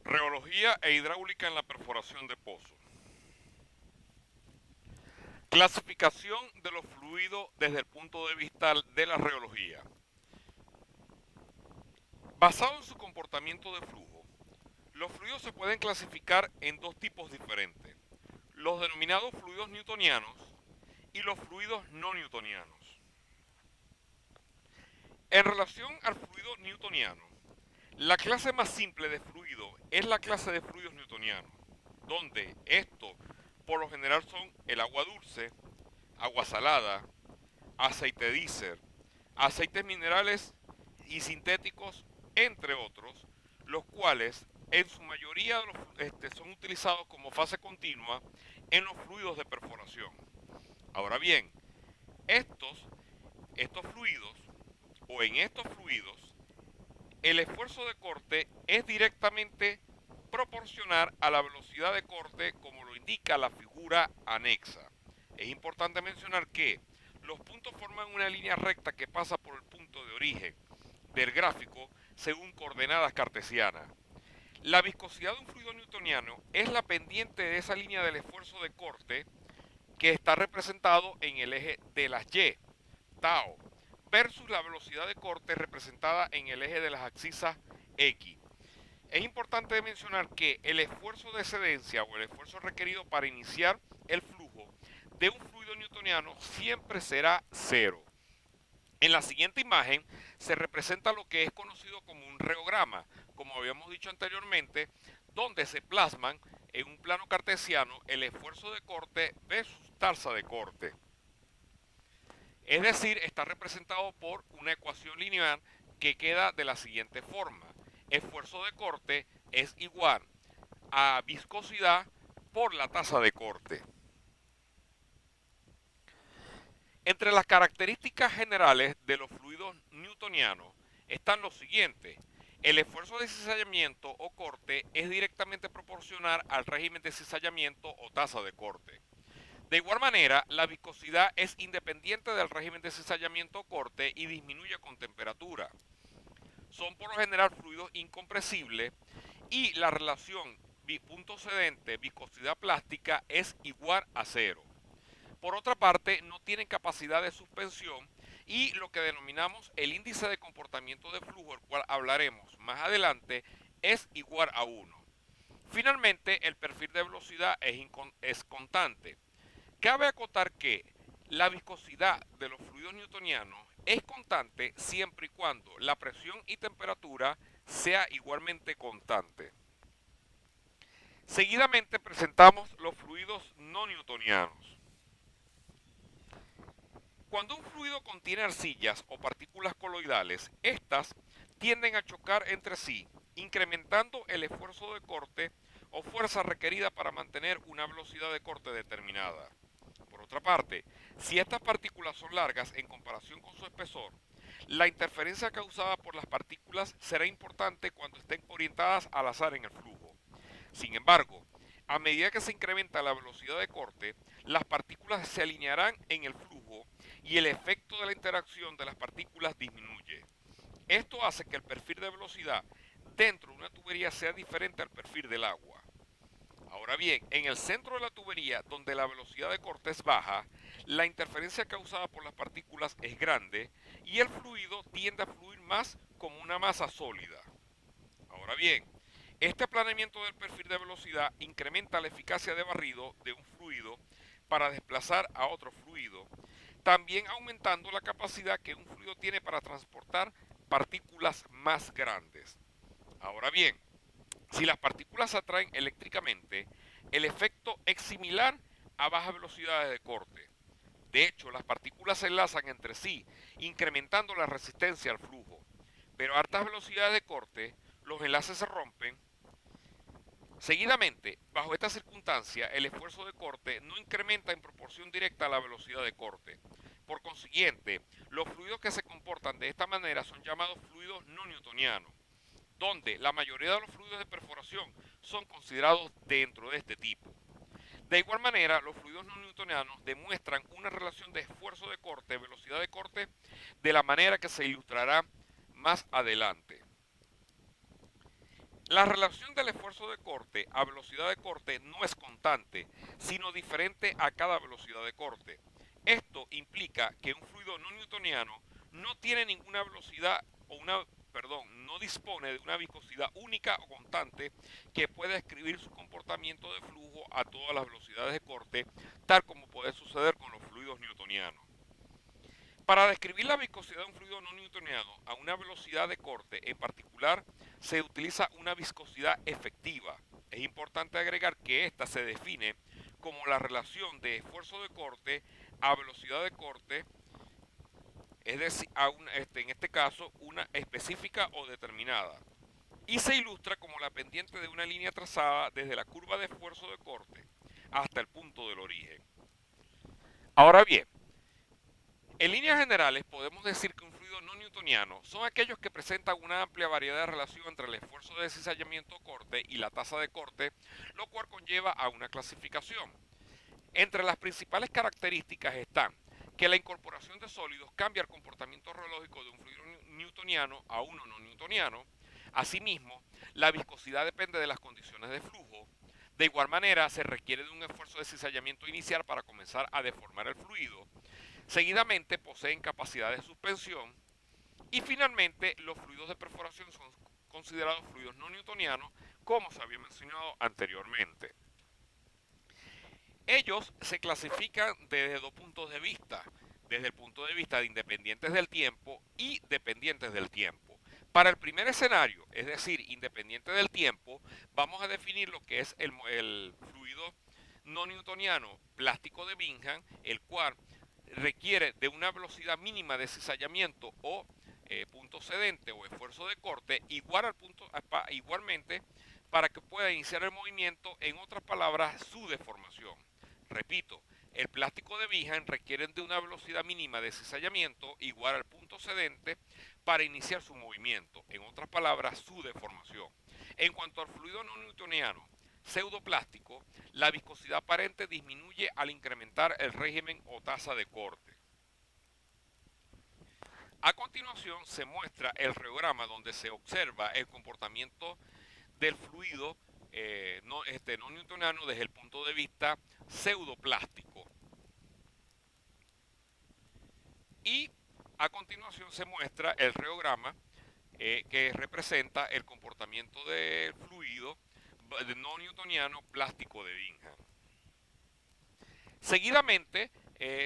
Reología e hidráulica en la perforación de pozos. Clasificación de los fluidos desde el punto de vista de la reología. Basado en su comportamiento de flujo, los fluidos se pueden clasificar en dos tipos diferentes: los denominados fluidos newtonianos y los fluidos no newtonianos. En relación al fluido newtoniano, la clase más simple de fluido es la clase de fluidos newtonianos, donde estos por lo general son el agua dulce, agua salada, aceite diésel, aceites minerales y sintéticos, entre otros, los cuales en su mayoría son utilizados como fase continua en los fluidos de perforación. Ahora bien, estos fluidos, o en estos fluidos, el esfuerzo de corte es directamente proporcional a la velocidad de corte, como lo indica la figura anexa. Es importante mencionar que los puntos forman una línea recta que pasa por el punto de origen del gráfico según coordenadas cartesianas. La viscosidad de un fluido newtoniano es la pendiente de esa línea del esfuerzo de corte, que está representado en el eje de las Y, tau, versus la velocidad de corte representada en el eje de las abscisas X. Es importante mencionar que el esfuerzo de excedencia o el esfuerzo requerido para iniciar el flujo de un fluido newtoniano siempre será cero. En la siguiente imagen se representa lo que es conocido como un reograma, como habíamos dicho anteriormente, donde se plasman en un plano cartesiano el esfuerzo de corte versus tasa de corte. Es decir, está representado por una ecuación lineal que queda de la siguiente forma: esfuerzo de corte es igual a viscosidad por la tasa de corte. Entre las características generales de los fluidos newtonianos están los siguientes: el esfuerzo de cizallamiento o corte es directamente proporcional al régimen de cizallamiento o tasa de corte. De igual manera, la viscosidad es independiente del régimen de cizallamiento o corte y disminuye con temperatura. Son por lo general fluidos incompresibles y la relación punto sedente viscosidad plástica es igual a cero. Por otra parte, no tienen capacidad de suspensión y lo que denominamos el índice de comportamiento de flujo, el cual hablaremos más adelante, es igual a 1. Finalmente, el perfil de velocidad es constante. Cabe acotar que la viscosidad de los fluidos newtonianos es constante siempre y cuando la presión y temperatura sea igualmente constante. Seguidamente presentamos los fluidos no newtonianos. Cuando un fluido contiene arcillas o partículas coloidales, estas tienden a chocar entre sí, incrementando el esfuerzo de corte o fuerza requerida para mantener una velocidad de corte determinada. Por otra parte, si estas partículas son largas en comparación con su espesor, la interferencia causada por las partículas será importante cuando estén orientadas al azar en el flujo. Sin embargo, a medida que se incrementa la velocidad de corte, las partículas se alinearán en el flujo y el efecto de la interacción de las partículas disminuye. Esto hace que el perfil de velocidad dentro de una tubería sea diferente al perfil del agua. Ahora bien, en el centro de la tubería, donde la velocidad de corte es baja, la interferencia causada por las partículas es grande y el fluido tiende a fluir más como una masa sólida. Ahora bien, este aplanamiento del perfil de velocidad incrementa la eficacia de barrido de un fluido para desplazar a otro fluido, también aumentando la capacidad que un fluido tiene para transportar partículas más grandes. Ahora bien, si las partículas se atraen eléctricamente, el efecto es similar a bajas velocidades de corte. De hecho, las partículas se enlazan entre sí, incrementando la resistencia al flujo. Pero a altas velocidades de corte, los enlaces se rompen. Seguidamente, bajo esta circunstancia, el esfuerzo de corte no incrementa en proporción directa a la velocidad de corte. Por consiguiente, los fluidos que se comportan de esta manera son llamados fluidos no newtonianos, donde la mayoría de los fluidos de perforación son considerados dentro de este tipo. De igual manera, los fluidos no newtonianos demuestran una relación de esfuerzo de corte, velocidad de corte, de la manera que se ilustrará más adelante. La relación del esfuerzo de corte a velocidad de corte no es constante, sino diferente a cada velocidad de corte. Esto implica que un fluido no newtoniano no tiene ninguna velocidad o no dispone de una viscosidad única o constante que pueda describir su comportamiento de flujo a todas las velocidades de corte, tal como puede suceder con los fluidos newtonianos. Para describir la viscosidad de un fluido no newtoniano a una velocidad de corte en particular, se utiliza una viscosidad efectiva. Es importante agregar que esta se define como la relación de esfuerzo de corte a velocidad de corte, es decir, en este caso, una específica o determinada. Y se ilustra como la pendiente de una línea trazada desde la curva de esfuerzo de corte hasta el punto del origen. Ahora bien, en líneas generales podemos decir que un fluido no newtoniano son aquellos que presentan una amplia variedad de relación entre el esfuerzo de cizallamiento o corte y la tasa de corte, lo cual conlleva a una clasificación. Entre las principales características están que la incorporación de sólidos cambia el comportamiento reológico de un fluido newtoniano a uno no newtoniano. Asimismo, la viscosidad depende de las condiciones de flujo. De igual manera, se requiere de un esfuerzo de cizallamiento inicial para comenzar a deformar el fluido. Seguidamente, poseen capacidad de suspensión. Y finalmente, los fluidos de perforación son considerados fluidos no newtonianos, como se había mencionado anteriormente. Ellos se clasifican desde dos puntos de vista, desde el punto de vista de independientes del tiempo y dependientes del tiempo. Para el primer escenario, es decir, independiente del tiempo, vamos a definir lo que es el fluido no newtoniano plástico de Bingham, el cual requiere de una velocidad mínima de cizallamiento o punto cedente o esfuerzo de corte igualmente para que pueda iniciar el movimiento, en otras palabras, su deformación. Repito, el plástico de Bingham requiere de una velocidad mínima de cizallamiento igual al punto cedente para iniciar su movimiento, en otras palabras, su deformación. En cuanto al fluido no newtoniano pseudoplástico, la viscosidad aparente disminuye al incrementar el régimen o tasa de corte. A continuación se muestra el reograma donde se observa el comportamiento del fluido no newtoniano desde el punto de vista pseudoplástico. Y a continuación se muestra el reograma que representa el comportamiento del fluido no newtoniano plástico de Bingham. Seguidamente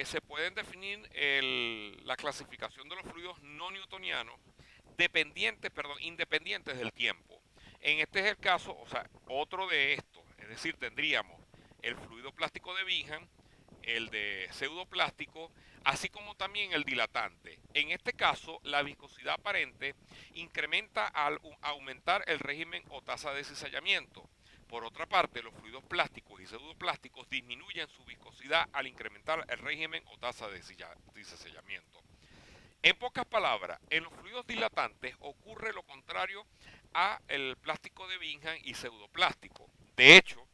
se pueden definir la clasificación de los fluidos no newtonianos independientes del tiempo. En este es el caso, o sea, otro de estos, es decir, tendríamos el fluido plástico de Bingham, el de pseudoplástico, así como también el dilatante. En este caso, la viscosidad aparente incrementa al aumentar el régimen o tasa de cizallamiento. Por otra parte, los fluidos plásticos y pseudoplásticos disminuyen su viscosidad al incrementar el régimen o tasa de cizallamiento. En pocas palabras, en los fluidos dilatantes ocurre lo contrario a el plástico de Bingham y pseudoplástico. De hecho,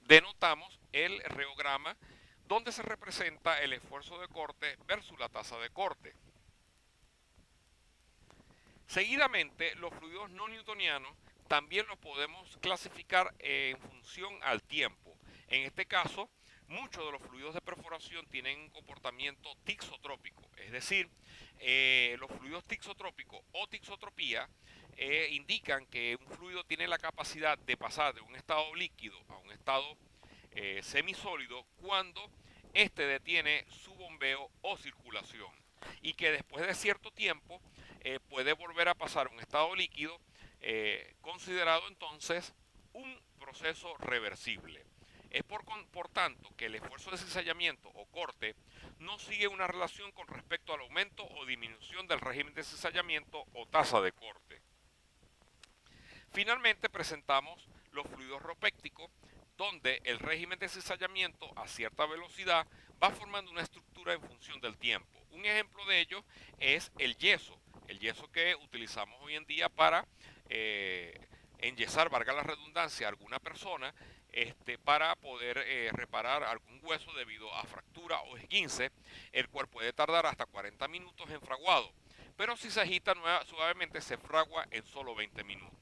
denotamos el reograma donde se representa el esfuerzo de corte versus la tasa de corte. Seguidamente, los fluidos no newtonianos también los podemos clasificar en función al tiempo. En este caso, muchos de los fluidos de perforación tienen un comportamiento tixotrópico, es decir, los fluidos tixotrópicos o tixotropía indican que un fluido tiene la capacidad de pasar de un estado líquido a un estado semisólido cuando éste detiene su bombeo o circulación y que después de cierto tiempo puede volver a pasar a un estado líquido, considerado entonces un proceso reversible. Es por tanto que el esfuerzo de cizallamiento o corte no sigue una relación con respecto al aumento o disminución del régimen de cizallamiento o tasa de corte. Finalmente presentamos los fluidos ropécticos, donde el régimen de cizallamiento a cierta velocidad va formando una estructura en función del tiempo. Un ejemplo de ello es el yeso que utilizamos hoy en día para enyesar, valga la redundancia, a alguna persona para poder reparar algún hueso debido a fractura o esguince, el cual puede tardar hasta 40 minutos en fraguado, pero si se agita suavemente se fragua en solo 20 minutos.